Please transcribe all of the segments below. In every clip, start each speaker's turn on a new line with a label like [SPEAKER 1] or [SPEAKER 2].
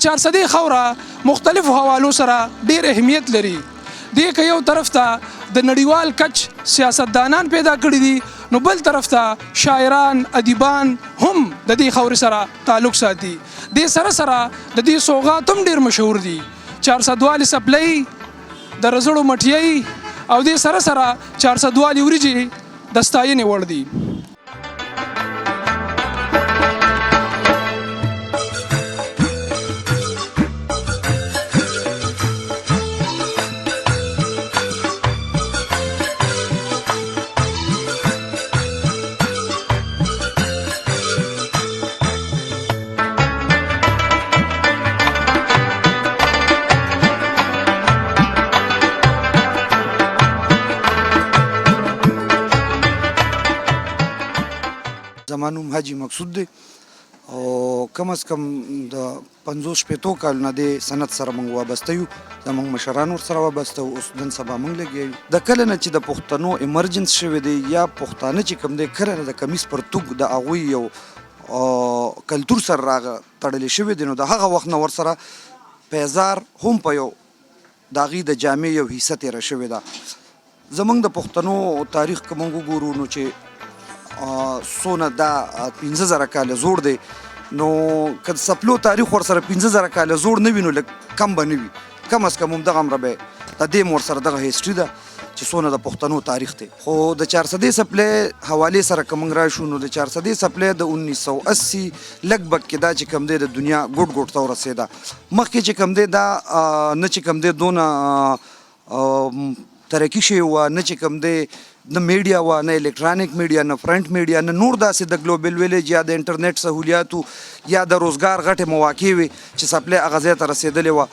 [SPEAKER 1] چارسدې خاوره مختلفو حوالو سره ډېر اهمیت لري. دې که یو طرف ته د نړیوال کچ سیاستدانان پیدا کړي دي نو بل طرف ته شاعران ادیبان هم د دې خاورې سره تعلق ساتي. دې سره سره د دې سوغات هم ډېر مشهور دي. 400 والي سپلۍ د رزړو مټیۍ او دې سره سره 400 والي وریجې د ستاینې وړ دي.
[SPEAKER 2] زما نوم حاجي مقصود دی او کم از کم د 50-60 کالو نه دې صنعت سره موږ وابسته یو. زموږ مشران ورسره وابسته او اوس نن سبا موږ لګیا یو. د کله نه چې د پښتنو ایمرجنس شوی دی یا پښتانه چې کوم دی کله نه د کمیس پرتوګ د هغوی یو کلتور سره تړلی شوی دی نو د هغه وخت نه ورسره پیزار هم په یو د هغې د جامې یو حصه تېره شوې ده. زموږ د پښتنو تاریخ که موږ وګورو نو چې څونه دا 15,000 کاله زوړ دی نو که د سپلو تاریخ ورسره 15,000 کاله زوړ نه وي نو لږ کم به نه وي. کم از کم همدغه امره به د دې م ورسره دغه هیسټري ده چې څونه د پښتنو تاریخ دی. خو د 400 سپلۍ حوالې سره که موږ راشو نو د 400 سپلۍ د 1980 لږ بګ کې دا چې کوم دی د دنیا ګوټ ګوټ ته ورسېده. مخکې چې کوم دی دا نه چې کوم دی دونه ترقي شوې وه نه چې کوم دی نه میډیا وه نه الکترانیک میډیا نه فرنټ میډیا نه نور داسې د ګلوبل ویلیج یا د انټرنیټ سهولیاتو یا د روزګار غټې مواقع وې چې سپلۍ هغه ځای ته رسېدلې وه.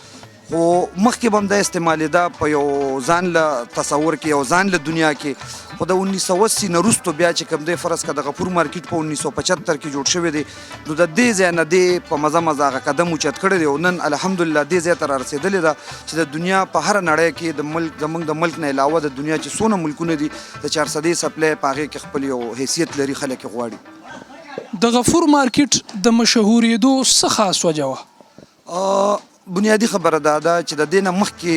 [SPEAKER 2] خو مخکې به هم دا استعمالېده په یو ځان له تصور کې یو ځان له دنیا کې. خو د 1980 نه وروستو بیا چې کوم دی فرض که د غفور مارکیټ په 1975 کې جوړ شوی دی نو د دې ځای نه دی په مزه مزه هغه قدم اوچت کړی دی او نن الحمدلله دې ځای ته را رسېدلې ده چې د دنیا په هره نړۍ کې د ملک زموږ د ملک نه علاوه د دنیا چې څونه ملکونه دي د 400 سپلۍ په هغې کې خپل یو حیثیت لري خلک یې غواړي.
[SPEAKER 1] د غفور مارکیټ د مشهورېدو څه خاص وجه وه؟
[SPEAKER 2] بنیادی خبره دا ده چې د دې نه مخکې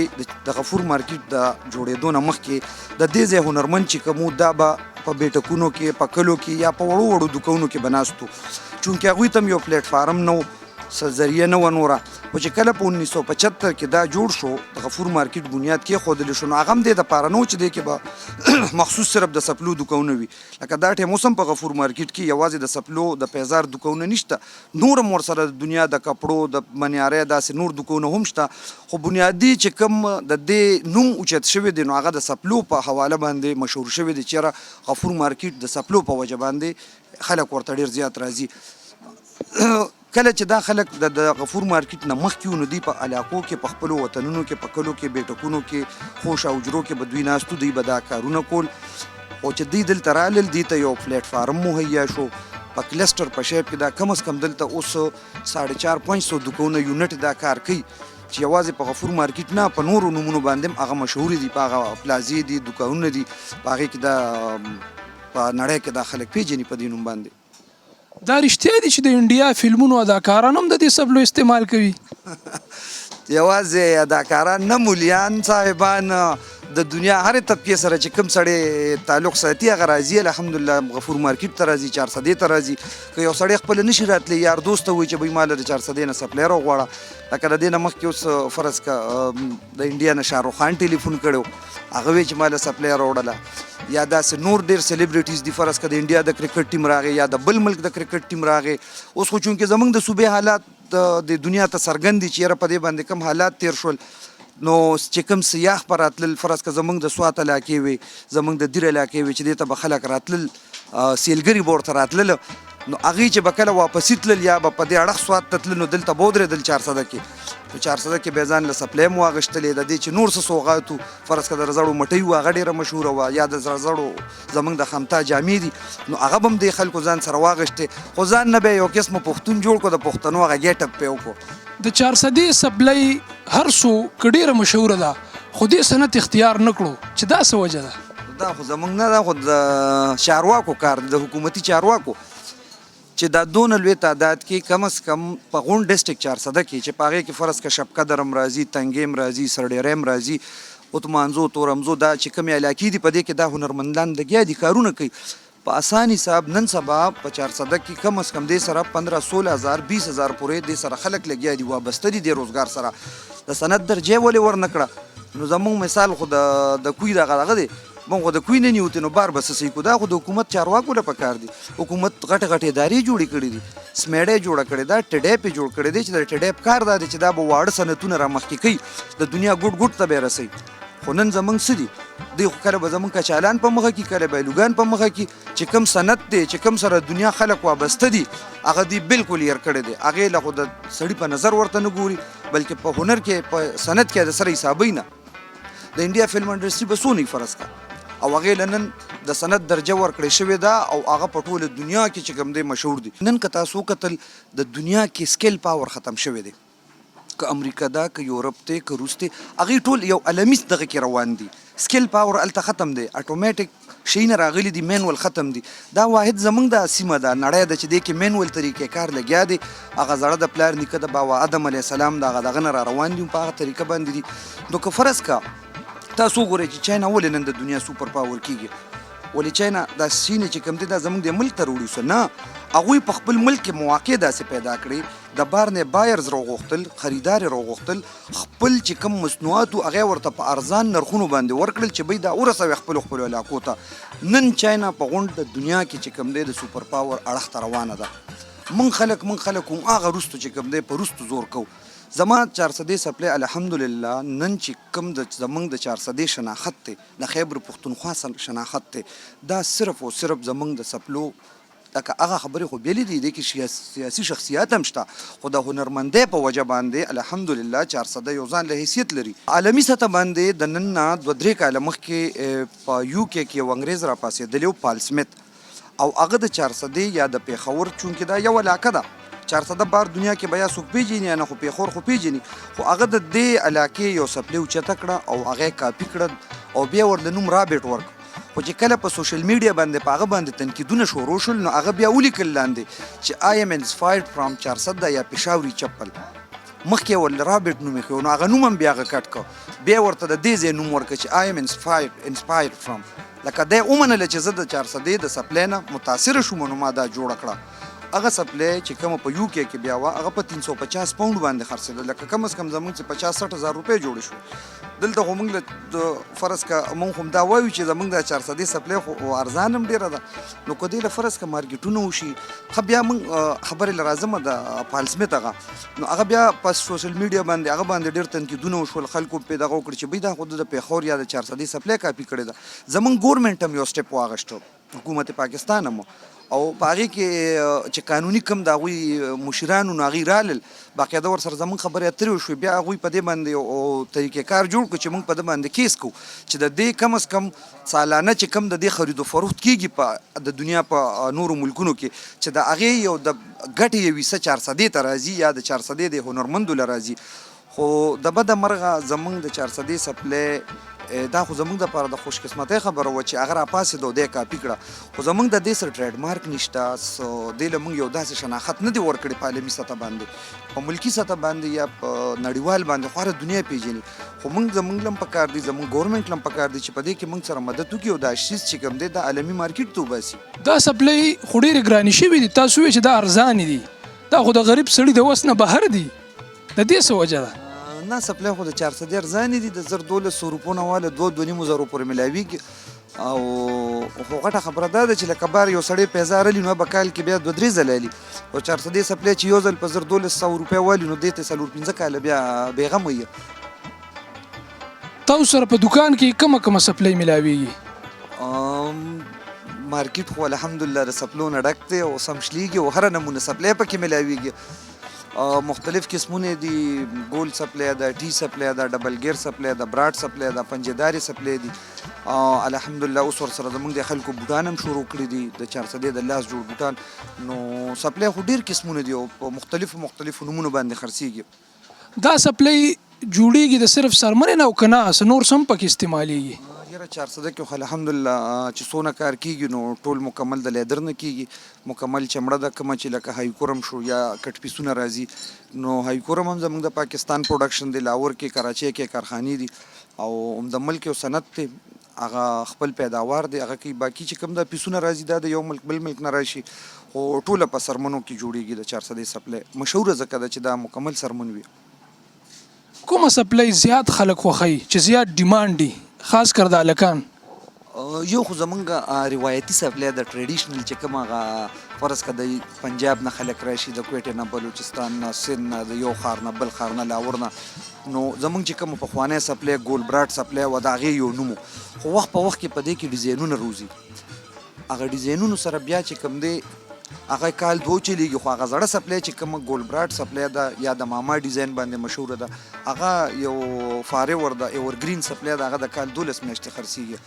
[SPEAKER 2] د غفور مارکیټ د جوړېدو نه مخکې د دې ځای هنرمند چې کوم دا به په بیټکونو کې په کلو کې یا په وړو وړو دوکانونو کې به ناست وو. چونکې هغوی ته هم یو پلیټفارم نه و څه ذریعه نه وه نوره. خو چې کله په 1975 کې دا جوړ شو د غفور مارکیټ بنیاد کېښودلی شو نو هغه هم دې دپاره نه و چې دې کې به مخصوص صرف د سپلو دوکانونه وي. لکه دا ټایم اوس هم په غفور مارکیټ کې یوازې د سپلو د پیزار دوکانونه نشته نور هم ورسره د دنیا د کپړو د منیارۍ داسې نور دوکانونه هم شته. خو بنیادي چې کوم د دې نوم اوچت شوی دی نو هغه د سپلو په حواله باندې مشهور شوی دی چې یاره غفور مارکیټ د سپلو په وجه باندې خلک ورته ډېر زیات راځي. کله چې دا خلک د غفور مارکیټ نه مخکې وو نو دوی په علاقو کې په خپلو وطنونو کې په کلو کې بیټکونو کې خوش او اجرو کې به دوی ناستو دوی به دا کارونه کول. او چې دوی دلته رالل دوی ته یو پلیټفارم مهیا شو په کلسټر په شیپ کې دا کم از کم دلته اوس 450-500 دوکانونه یونټ دا کار کوي چې یوازې په غفور مارکیټ نه په نورو نومونو باندې هم هغه مشهورې دي په هغه پلازې دي دوکانونه دي په هغې کې دا په نړۍ کې دا خلک پیژني په دې نوم باندې.
[SPEAKER 1] دا رښتیا دي چې د انډیا فلمونو اداکاران هم د دې سپلو استعمال کوي؟
[SPEAKER 2] یوازې اداکاران نه مولیان صاحبان د دنیا هرې طبقې سره چې کوم سړی تعلق ساتي هغه راځي الحمدلله غفور مارکیټ ته راځي 400 ته راځي. که یو سړی خپله نشي راتلی یار دوست ته وایي چې بهی ماله د 400 نه سپلۍ راغواړه. لکه د دې نه مخکې اوس فرض که د انډیا نه شاهرخ خان ټلیفون کړی هغه وایي چې ماله سپلۍ راوړله. یا داسې نور ډېر سیلیبریټیز دي فرض که د انډیا د کرکټ ټیم راغی یا د بل ملک د کرکټ ټیم راغی. اوس خو چونکې زموږ د صوبې حالات د دنیا ته څرګند دي چې یاره په دې باندې کوم حالات تیر شول نو چې کوم سیاح به راتلل فرض که زموږ د سوات علاقې وي زموږ د دیر علاقې وي چې دې ته به خلک راتلل سیلګري به ورته راتلله نو هغې چې به کله واپسي تلل یا به په دې اړخ سوات ته تلل نو دلته به ودرېدل 400 کې. نو 400 کې بیا ځان له سپلۍ هم واغېښتلې د دې چې نور څه سوغات وو فرض که د رزړو مټۍ وو هغه ډېره مشهوره وه یا د رزړو زموږ د خمتا جامې دي نو هغه به هم دې خلکو ځان سره واغېښتې. خو ځان نه بیا یو قسمه پښتون جوړ کړو د پښتنو هغه ګیټپ پې وکړو.
[SPEAKER 1] د 400 سپلۍ هر څو که ډېره مشهوره ده خو دې صنعت اختیار نه کړو چې دا څه وجه ده؟
[SPEAKER 2] دا خو زموږ نه ده خو د چارواکو کار دی د حکومتي چارواکو. چې دا دونه لوی تعداد کې کم از کم په غون ډسټرک 400 کې چې په هغې کې فرض که شبقدر هم راځي، تنګې هم راځي، سرډېری هم راځي، اتمانزو، تورمزو، دا چې کومې علاقې دي په دې کې دا هنرمندان لګیا دي، کارونه کوي په اساني حساب. نن سبا په 400 کې کم از کم دې سره 15-16,000 20,000 پورې دې سره خلک لګیا دي، وابسته دي دې روزګار سره. د سند درجې ولې ورنه کړه؟ نو زمونږ مثال خو د کوی دغه دی، مونږ خو د کوی نه نیوتې نو بار به څه صحیح کړو. دا خو د حکومت چارواکو له پکار دي. حکومت غټې غټې ادارې جوړې کړي دي، سمیډۍ جوړه کړې ده، ټډیپ یې جوړ کړی دی چې د ټډیپ کار دا دی چې دا به واړه صنعتونه رامخکې کوي، د دنیا ګوټ ګوټ ته به یې رسوي. خو نن زمونږ څه دي؟ دوی خو کله به زمونږ کچالان په مخه کې، کله به لوګان په مخه کې، چې کوم صنعت دی چې کوم سره دنیا خلک وابسته دي هغه دی بالکل هېر کړی دی. هغې له خو د سړي په نظر ورته نه ګوري، بلکې په هنر کې په صنعت کې د سره حسابوي نه. د انډیا فلم انډسټري به څونه فرض کړه او هغې له نن د صنعت درجه ورکړې شوې ده او هغه په ټوله دنیا کې چې کوم دی مشهور دي. نن که تاسو وکتل د دنیا کې سکیل پاور ختم شوی دی، که امریکا ده، که یورپ دی، که روس دی، هغې ټول یو علمي دغه کې روان دي. سکیل پاور هلته ختم دی، اټومیټک شیونه راغلي دي، مینول ختم دي. دا واحد زمونږ د سیمه ده، نړۍ ده چې دې کې مینول طریقې کار لګیا دی. هغه زړه د پلار نیکه د بابا آدم علیه السلام د هغه دغه نه را روان دي، په هغه طریقه باندې دي. نو که فرض کا تاسو وګورئ چې چاینا ولې نن د دنیا سوپر پاور کېږي؟ ولې چاینا دا سینې چې کوم دي دا زمونږ د ملک ته راوړي سو نه، هغوی په خپل ملک کې مواقع داسې پیدا کړي، د بار نه بایرز راوغوښتل، خریدار یې راوغوښتل، خپل چې کوم مصنوعات وو هغه ورته په ارزان نرخونو باندې ورکړل چې بی دا ورسوي خپلو علاقو ته. نن چاینا په غونډ د دنیا کې چې کوم دی د سوپر پاور اړخ ته روانه ده. مونږ خلک هم هغه روستو چې کوم دی په روستو زور کوو. زما 400 سپلی الحمدلله نن چې کوم د زمونږ د 400 شناخت دی، د خیبر پښتونخوا شناخت دی، دا صرف او صرف زمونږ د سپلو لکه هغه خبرې خو بیلې دي، دې کې سیاسي شخصیات هم شته، خو د هنرمندۍ په وجه باندې الحمدلله 400 یو ځان له حیثیت لري. عالمي سطح باندې د نن نه 2-3 کاله مخکې په UK کې یو انګریز را پاسېدلی و، پال سمیت، او هغه د 400 یا د پیښور چونکې دا یو علاقه ده، 400 بار دنیا کې بیا څوک پیژني یا نه، خو پیښور خو پیژني، خو هغه د دې علاقې یو سپلی اوچته کړه او هغه یې کاپي کړه او بیا ورله نوم رابرټ ورک. خو چې کله په سوشل میډیا باندې په هغه باندې تنقیدونه شروع شول نو هغه بیا ولیکل لاندې چې I am inspired from 400 یا پېښوري چپل، مخکې ورله رابرټ نوم یې نو هغه نوم هم بیا هغه کټ کړه، بیا ورته د دې ځای نوم ورکړه چې I am inspired from، لکه دی ومنله چې زه د 400 د سپلی نه متاثره شوم نو ما دا جوړه کړه. هغه سپلی چې کومه په UK کې بیا وه هغه په 350 پاونډ باندې خرڅېده، لکه کم از کم زمونږ چې 50-60 هزار روپۍ جوړې شوې. دلته خو موږ له فرض که مونږ هم دا وایو چې زمونږ د 400 سپلی خو ارزان هم ډېره ده، نو که دې له فرض که مارکیټونه وشي، ښه بیا موږ خبرې له راځمه د پال سمیت هغه، نو هغه بیا په سوشل میډیا باندې هغه باندې ډېر تنقیدونه وشول، خلکو پې دغه وکړي چې بی دا خو د پیښور یا د 400 سپلی کاپي کړې ده. زمونږ ګورمنټ هم یو سټپ واخیسته، حکومت پاکستان هم، او په هغې کې چې قانوني کم د هغوی مشرانو نو هغوی رالل، باقاعده ورسره زمونږ خبرې اترې وشوې، بیا هغوی په دې باندې طریقې کار جوړ کړو چې موږ په ده باندې کیس کوو چې د دې کم از کم سالانه چې کم د دې خرید و فروخت کېږي په د دنیا په نورو ملکونو کې، چې د هغې یو د ګټې یو حصه 400 ته راځي یا د 400 د هنرمندو له راځي. خو د بده مرغه زمونږ د 400 سپلی دا خو زمونږ دپاره د خوش قسمتۍ خبره وه چې هغه راپاسېده او دی کاپي کړه، خو زمونږ د دې سره ټریډ مارک نشته، دې له موږ یو داسې شناخت نه دی ورکړی په عالمي سطح باندې، په ملکي سطح باندې یا په نړیوال باندې خو هره دنیا پیژني. خو زمونږ لم پکار دی، زمونږ ګورمنټ لم پکار دی چې په دې کې موږ سره مدد وکړي او دا شیز چې کوم دی د عالمي مارکیټ ته وباسي.
[SPEAKER 1] دا سپلی خو ډېرې ګرانې شوي دي، تاسو وایئ چې دا ارزانې دي، دا خو د غریب سړي د وس نه بهر دي، د دې څه وجه ده؟
[SPEAKER 2] نه سپلی خو د 400 ارزانې دي، د 1200 روپو نه واله 2-2.5 زرو پورې ملاویږي، او خو غټه خبره دا ده چې لکه بار یو سړی پیزا رلی نو به کال کې بیا 2-3 ځله لي، او 400 سپلی چې یو ځل په 1200 روپۍ والي نو دې ته 4-5 کاله بیا بېغمه وي.
[SPEAKER 1] تاسو سره په دکان کې کومه سپلی ملاویږي؟
[SPEAKER 2] مارکیټ خو الحمدلله د سپلو نه ډک دی او سمشلیږي او هره نمونه سپلی پکې ملاویږي، مختلف قسمونه دي، ګول سپلی ده، ټي سپلی ده، ډبل ګیر سپلی ده، براډ سپلی ده، پنجهداري سپلی دي. الحمدلله اوس ورسره زموږ د خلکو بوټان هم شروع کړي دي، د 400 د لاس جوړ بوټان، نو سپلی خو ډېر قسمونه دي او په مختلفو نومونو باندې خرڅېږي.
[SPEAKER 1] دا سپلی جوړیږي د صرف څرمنې نه او که نه څه نور څه هم پکې استعمالیږي؟
[SPEAKER 2] یاره 400 کې خو الحمدلله چې څونه کار کیږي نو ټول مکمل د لیدر نه کیږي مکمل چمړه د کومه چې لکه هایکورم شو یا کټ پیسونه راځي نو هایکورم هم زموږ د پاکستان پروډکشن دی لاهور کې کراچۍ کې کارخانې دي او هم د ملک یو صنعت دی هغه خپل پیداوار دی هغه کې باقي چې کوم د پیسونه راځي دا د یو ملک بل ملک نه راشي خو ټوله په سرمنو کې جوړیږي د 400 سپلای مشهوره ځکه ده چې دا مکمل سرمن وي
[SPEAKER 1] کومه سپلای زیات خلک خوښوي چې زیات ډیمانډ دي خاص کر د هلکان
[SPEAKER 2] یو خو زمونږ روایتي سپلای د ټریډیشنل چې کوم هغه فرض کړه د پنجاب نه خلک راشي د کوټې نه بلوچستان نه سند نه د یو ښار نه بل ښار نه لاهور نه نو زمونږ چې کوم پخوانی سپلای ګول براډ سپلای و د هغې یو نوم خو وخت په وخت کې په دې کې ډیزاینونه روزي هغه ډیزاینونو سره بیا چې کوم دی هغه کال دوه چلیږي خو هغه زړه سپلای چې کوم ګول براډ سپلای ده یا د ماما ډیزاین باندې مشهوره ده هغه یو فارور ده ایورګرین سپلای ده هغه د کال 12 میاشتې خرڅیږي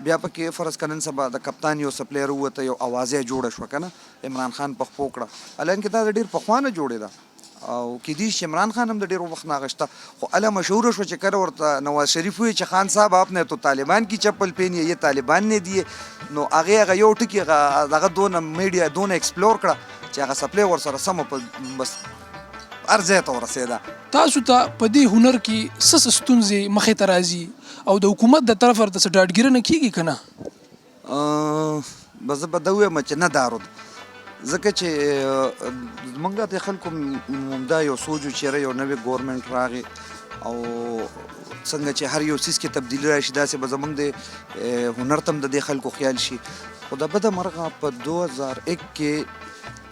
[SPEAKER 2] بیا پکې فرض کنن سبا د کپتان یو سپلای وروته یو اوازه جوړه شو کنه عمران خان په خپل کړه الان کې دا ډیر پخوانه جوړه ده او کې دې عمران خان هم د ډیر وخت ناغشته خو اله مشهور شو چې کړه ورته نواز شریف وی چې خان صاحب آپ نے تو طالبان کی چپل پہنی ہے یہ طالبان نے دیے نو هغه یو ټکی هغه دونه میډیا دونه ایکسپلور کړه چې هغه سپلای ور سره سم په بس ارزه ته ورسېده
[SPEAKER 1] تاسو ته په دې هنر کې څه ستونزې مخې ته راځي او د حکومت د طرف ورته څه ډاډګیري نه کیږي که نه
[SPEAKER 2] بس به دا ووایم چې نه دارود ځکه چې موږ د خلکو دا یو سوچ و چېرې یو نوی ګورنمنټ راغی او څنګه چې هر یو څیز کې تبدیلي راشي داسې به زموږ د هنر ته هم د دې خلکو خیال شي خو د بده مرغه په 2001 کې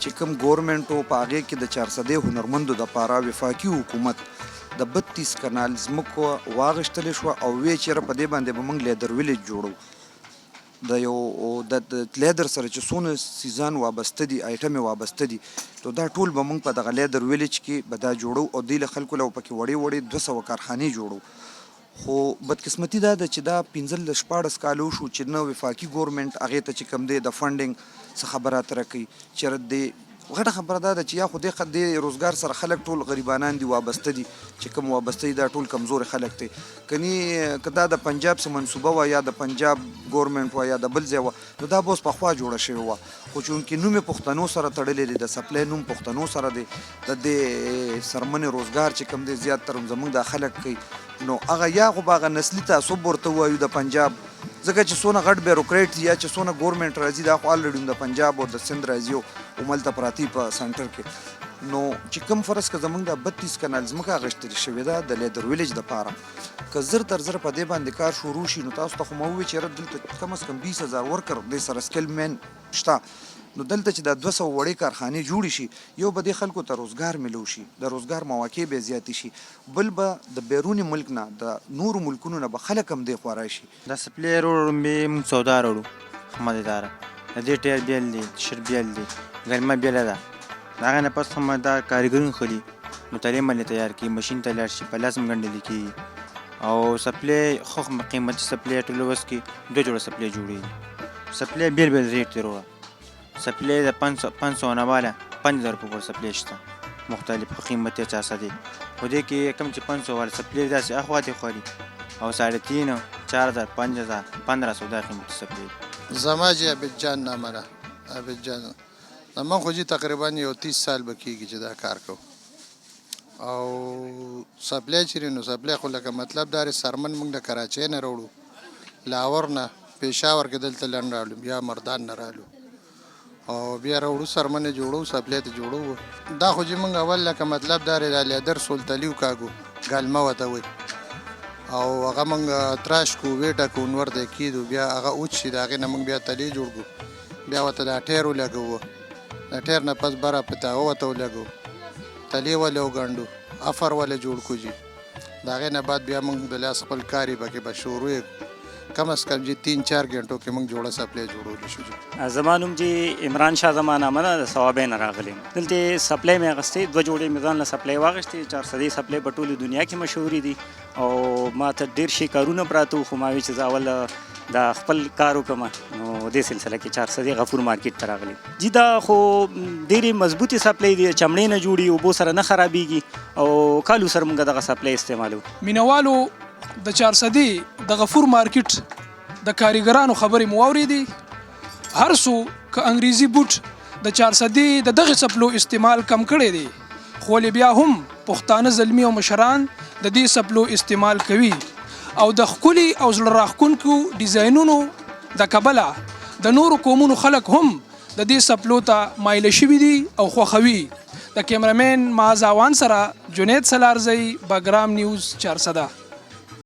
[SPEAKER 2] چې کوم ګورنمنټ و په هغې کې د 400 هنرمندو دپاره وفاقي حکومت د 32 کنال ځمکو واغېشتلې شوه او ویې چېرې په دې باندې به موږ لیدر ویلیج جوړو د یو د لیدر سره چې څونه سیزان وابسته دي آیټمې وابسته دي نو دا ټول به موږ په دغه لیدر ویلیج کې به دا جوړو او دې له خلکو له پکې وړې وړې 200 کارخانې جوړو خو بدقسمتي دا ده چې دا 15-14 کالو شو چې نه وفاقي ګورنمنټ هغې ته چې کوم دی د فنډینګ څه خبرات راکوي چېرې دی غټه خبره دا ده چې یا خو دې روزګار سره خلک ټول غریبانان دي وابسته دي چې کوم وابسته دي دا ټول کمزوري خلک دي کني که دا د پنجاب څه منصوبه وه یا د پنجاب ګورنمنټ وه یا د بل ځای وه نو دا به اوس پخوا جوړه شوې وه خو چونکې نوم یې پښتنو سره تړلی دی د سپلای نوم پښتنو سره دی د دې سرمنې روزګار چې کوم دی زیاتره زموږ دا خلک کوي نو هغه یا خو به هغه نسلي تعصب ورته ووایو د پنجاب ځکه چې څونه غټ بیروکریټ دي یا چې څونه ګورنمنټ راځي دا خو الریډي د پنجاب او د سند راځي او ملته پراتی په سنټر کې نو چې کوم فرض که زموږ د 32 کنال ځمکه اخیستل شوې ده د لیدر ویلیج دپاره که زر تر زر په دې باندې کار شروع شي نو تاسو ته خو ما ووایي چې یاره دلته کم از کم 20,000 ورکر دې سره سکل مین شته نو دلته چې دا 200 وړې کارخانې جوړې شي یو به دې خلکو ته روزګار ملو شي د روزګار مواقع به زیاتې شي بل به د بیروني ملک نه د نورو ملکونو نه به خلک هم دې خوا راشي
[SPEAKER 3] دا سپلای وروړو موږ سودا راوړو مزېداره د دې ټیر بیل دی شر بیل دی ګرمه بیله ده د هغې نه پس هم دا کارګرون ښه دي مطالعې باندې تیار کړي مشین ته لاړ شي په لاس هم ګنډلې کېږي او سپلای خو قیمتي سپلای ټول وس کې 2 جوړه سپلای جوړېږي سپلای بیل بیل ریټ دی وروړه سپلای د 500 نه والا 5,000 روپۍ پر سپلای شته مختلف قیمتي 400 دي خو دې کې کوم چې 500 والا سپلای داسې اخوا دېخوا دي او 3,500 4,000 5,000 1,500 دا قیمتي سپلای
[SPEAKER 4] زما چې عبد جان نامه ده عبد جان زما خو چې تقریبا یو 30 سال به کېږي چې دا کار کوو او سپلای چې نو سپلای خو لکه مطلب دا سرمن موږ د کراچۍ نه راوړو لاهور نه پېښور کې دلته لنډ راغلو بیا مردان نه راغلو او بیا راوړو سرمنې جوړو سپلای ته جوړو دا خو چې موږ اول لکه مطلب دا د لیدر سولتلیو کاږو ګلمه ورته وایي او هغه موږ تراش کو ویټه کو نور دی کېدو بیا هغه اوچ شي د هغې نه موږ بیا تلې جوړ کړو بیا ورته دا ټیر ولګوو د ټیر نه پس بره په تاغه ورته ولګوو تلې ولې وګنډو افر ولې جوړ کړو جي د هغې نه بعد بیا موږ د لاس خپل کار یې پکې به شروع یې کم از کم جی 3-4 غنټو کې موږ جوړه سپلای جوړولی شو
[SPEAKER 5] زما نوم چې عمران شاه زما نامه ده د ثوابۍ نه راغلی یم دلته سپلای مې اخیستې 2 جوړې مې ځان له سپلای واخیستې 400 سپلای په ټولې دنیا کې مشهورې دي او ما ته ډېر شي کارونه پراته وو خو ما وی چې زه اول دا خپل کار وکړم نو دې سلسله کې 400 غفور مارکیټ ته راغلی جی دا خو ډېرې مضبوطې سپلای دي چمړې نه جوړي اوبو سره نه خرابېږي او کالو سره موږ دغه سپلای استعمالو
[SPEAKER 1] مینوالو د چارسدي د غفور مارکیټ د کاریګرانو خبرې مو واورېدې. هر څو که انګریزي بوټ د چارسدي د دغه څپلو استعمال کم کړی دی، خو بیا هم پښتانه زلمي او مشران د دې څپلو استعمال کوي او د ښکلي او زړه راښکونکو ډیزاینونو د کبله د نورو قومونو خلک هم د دې څپلو ته مایله شوي دي او خوښوي. د کیمرامین معاذ اعوان سره جنید سلارزی، باګرام نیوز، چارسده.